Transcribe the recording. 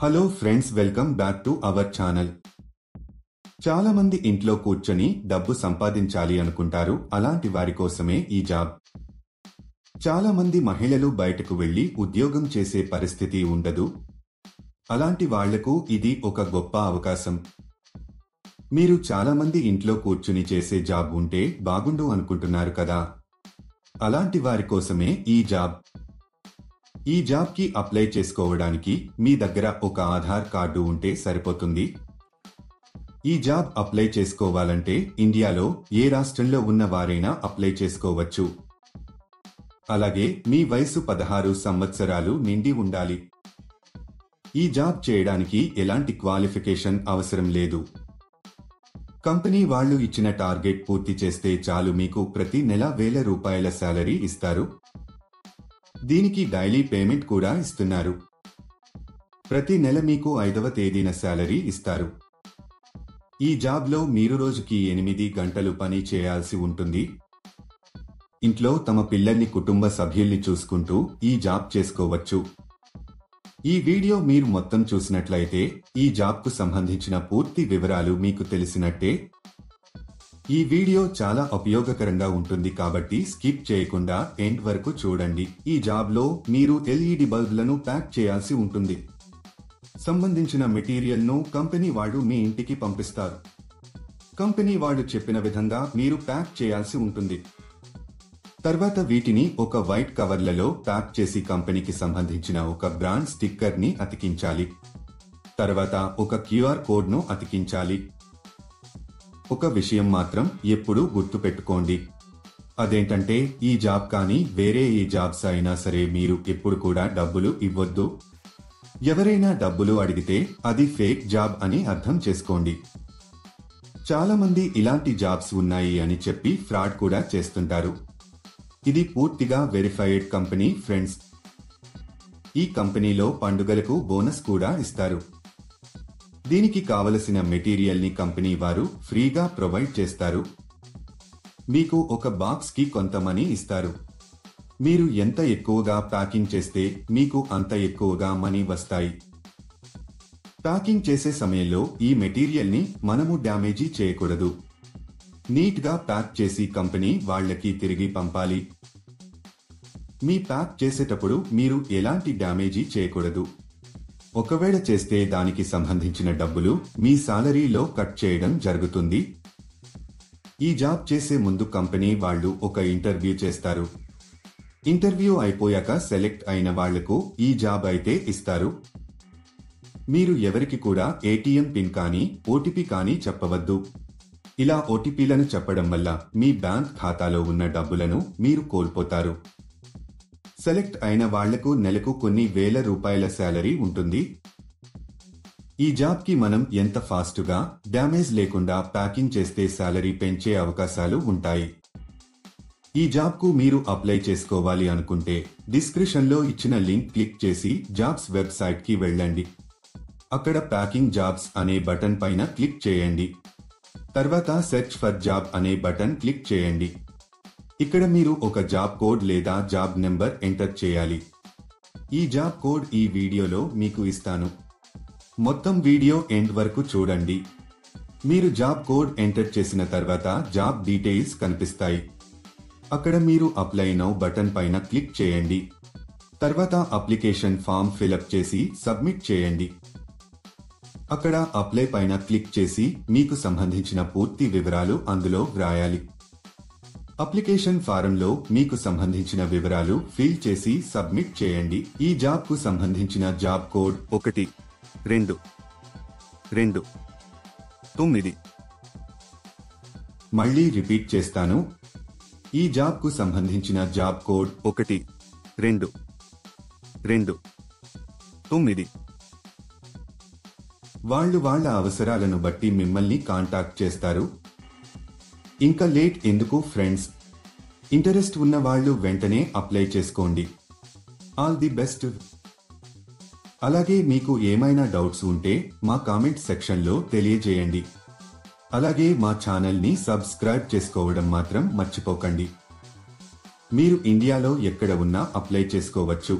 Hello friends, welcome back to our channel. చాలా మంది ఇంట్లో కూర్చొని డబ్బు సంపాదించాలి అనుకుంటారు. అలాంటి వారి కోసమే ఈ జాబ్. చాలా మంది మహిళలు బయటకు వెళ్లి ఉద్యోగం చేసే పరిస్థితి ఉండదు. అలాంటి వాళ్లకు ఇది ఒక గొప్ప అవకాశం. మీరు చాలా మంది ఇంట్లో కూర్చుని చేసే జాబ్ ఉంటే బాగుండు అనుకుంటున్నారు కదా. అలాంటి వారి కోసమే ఈ జాబ్. ఈ జాబ్ కి అప్లై చేసుకోవడానికి మీ దగ్గర ఒక ఆధార్ కార్డు ఉంటే సరిపోతుంది. ఈ జాబ్ అప్లై చేసుకోవాలంటే ఇండియాలో ఏ రాష్ట్రంలో ఉన్న వారైనా అప్లై చేసుకోవచ్చు. అలాగే మీ వయసు 16 సంవత్సరాలు నిండి ఉండాలి. ఈ జాబ్ చేయడానికి ఎలాంటి క్వాలిఫికేషన్ అవసరం లేదు. కంపెనీ వాళ్ళు ఇచ్చిన టార్గెట్ పూర్తి చేస్తే చాలు, మీకు ప్రతి నెల ₹1000 శాలరీ ఇస్తారు. దీనికి డైలీ పేమెంట్ కూడా ఇస్తున్నారు. ప్రతి నెల మీకు 5వ తేదీన శాలరీ ఇస్తారు. ఈ జాబ్లో మీరు రోజుకి 8 గంటలు పని చేయాల్సి ఉంటుంది. ఇంట్లో తమ పిల్లల్ని, కుటుంబ సభ్యుల్ని చూసుకుంటూ ఈ జాబ్ చేసుకోవచ్చు. ఈ వీడియో మీరు మొత్తం చూసినట్లయితే ఈ జాబ్కు సంబంధించిన పూర్తి వివరాలు మీకు తెలిసినట్టే. ఈ వీడియో చాలా ఉపయోగకరంగా ఉంటుంది కాబట్టి స్కిప్ చేయకుండా ఎండ్ వరకు చూడండి. ఈ జాబ్లో మీరు LED బల్బులను ప్యాక్ చేయాల్సి ఉంటుంది. సంబంధించిన మెటీరియల్ను కంపెనీ వాళ్ళు మీ ఇంటికి పంపిస్తారు. కంపెనీ వాళ్ళు చెప్పిన విధంగా మీరు ప్యాక్ చేయాల్సి ఉంటుంది. తర్వాత వీటిని ఒక వైట్ కవర్లలో ప్యాక్ చేసి కంపెనీకి సంబంధించిన ఒక బ్రాండ్ స్టిక్కర్ని అతికించాలి. తర్వాత ఒక QR కోడ్ను అతికించాలి. ఒక విషయం మాత్రం ఎప్పుడూ గుర్తుపెట్టుకోండి. అదేంటంటే ఈ జాబ్ కానీ వేరే ఏ జాబ్స్ అయినా సరే మీరు ఎప్పుడు కూడా డబ్బులు ఇవ్వొద్దు. ఎవరైనా డబ్బులు అడిగితే అది ఫేక్ జాబ్ అని అర్థం చేసుకోండి. చాలా మంది ఇలాంటి జాబ్స్ ఉన్నాయి అని చెప్పి ఫ్రాడ్ కూడా చేస్తుంటారు. ఇది పూర్తిగా వెరిఫైడ్ కంపెనీ ఫ్రెండ్స్. ఈ కంపెనీలో పండుగలకు బోనస్ కూడా ఇస్తారు. దీనికి కావలసిన మెటీరియల్ని కంపెనీ వారు ఫ్రీగా ప్రొవైడ్ చేస్తారు. మీకు ఒక బాక్స్ కి కొంత మనీ ఇస్తారు. మీరు ఎంత ఎక్కువగా ప్యాకింగ్ చేస్తే మీకు అంత ఎక్కువగా మనీ వస్తాయి. ప్యాకింగ్ చేసే సమయంలో ఈ మెటీరియల్ని మనము డ్యామేజీ చేయకూడదు. నీట్గా ప్యాక్ చేసి కంపెనీ వాళ్ళకి తిరిగి పంపాలి. మీ ప్యాక్ చేసేటప్పుడు మీరు ఎలాంటి డ్యామేజీ చేయకూడదు. ఒకవేళ చేస్తే దానికి సంబంధించిన డబ్బులు మీ సాలరీలో కట్ చేయడం జరుగుతుంది. ఈ జాబ్ చేసే ముందు కంపెనీ వాళ్ళు ఒక ఇంటర్వ్యూ చేస్తారు. ఇంటర్వ్యూ అయిపోయాక సెలెక్ట్ అయిన వాళ్లకు ఈ జాబ్ అయితే ఇస్తారు. మీరు ఎవరికి కూడా ATM పిన్ కానీ OTP కానీ చెప్పవద్దు. ఇలా OTPలను చెప్పడం వల్ల మీ బ్యాంక్ ఖాతాలో ఉన్న డబ్బులను మీరు కోల్పోతారు. సెలెక్ట్ అయిన వాళ్లకు నెలకు కొన్ని ₹1000 శాలరీ ఉంటుంది. ఈ జాబ్ కి మనం ఎంత ఫాస్ట్గా డ్యామేజ్ లేకుండా ప్యాకింగ్ చేస్తే శాలరీ పెంచే అవకాశాలు ఉంటాయి. ఈ జాబ్ కు మీరు అప్లై చేసుకోవాలి అనుకుంటే డిస్క్రిప్షన్లో ఇచ్చిన లింక్ క్లిక్ చేసి జాబ్స్ వెబ్సైట్ కి వెళ్ళండి. అక్కడ ప్యాకింగ్ జాబ్స్ అనే బటన్ పైన క్లిక్ చేయండి. తర్వాత సెర్చ్ ఫర్ జాబ్ అనే బటన్ క్లిక్ చేయండి. ఇక్కడ మీరు ఒక జాబ్ కోడ్ లేదా జాబ్ నెంబర్ ఎంటర్ చేయాలి. ఈ జాబ్ కోడ్ ఈ వీడియోలో మీకు ఇస్తాను. మొత్తం వీడియో ఎండ్ వరకు చూడండి. మీరు జాబ్ కోడ్ ఎంటర్ చేసిన తర్వాత జాబ్ డీటెయిల్స్ కనిపిస్తాయి. అక్కడ మీరు అప్లై నౌ బటన్ పైన క్లిక్ చేయండి. తర్వాత అప్లికేషన్ ఫామ్ ఫిలప్ చేసి సబ్మిట్ చేయండి. అక్కడ అప్లై పైన క్లిక్ చేసి మీకు సంబంధించిన పూర్తి వివరాలు అందులో వ్రాయాలి. అప్లికేషన్ ఫారంలో మీకు సంబంధించిన వివరాలు ఫిల్ చేసి సబ్మిట్ చేయండి. ఈ జాబ్ కు సంబంధించిన జాబ్ కోడ్ 1229. మళ్ళీ రిపీట్ చేస్తాను. ఈ జాబ్ కు సంబంధించిన జాబ్ కోడ్ 1229. వాళ్ళ అవసరాలను బట్టి మిమ్మల్ని కాంటాక్ట్ చేస్తారు. ఇంకా లేట్ ఎందుకు ఫ్రెండ్స్? ఇంటరెస్ట్ ఉన్న వాళ్ళు వెంటనే అప్లై చేసుకోండి. All the best. అలాగే మీకు ఏమైనా డౌట్స్ ఉంటే మా కామెంట్ సెక్షన్లో తెలియజేయండి. అలాగే మా ఛానల్ని సబ్స్క్రైబ్ చేసుకోవడం మాత్రం మర్చిపోకండి. మీరు ఇండియాలో ఎక్కడ ఉన్నా అప్లై చేసుకోవచ్చు.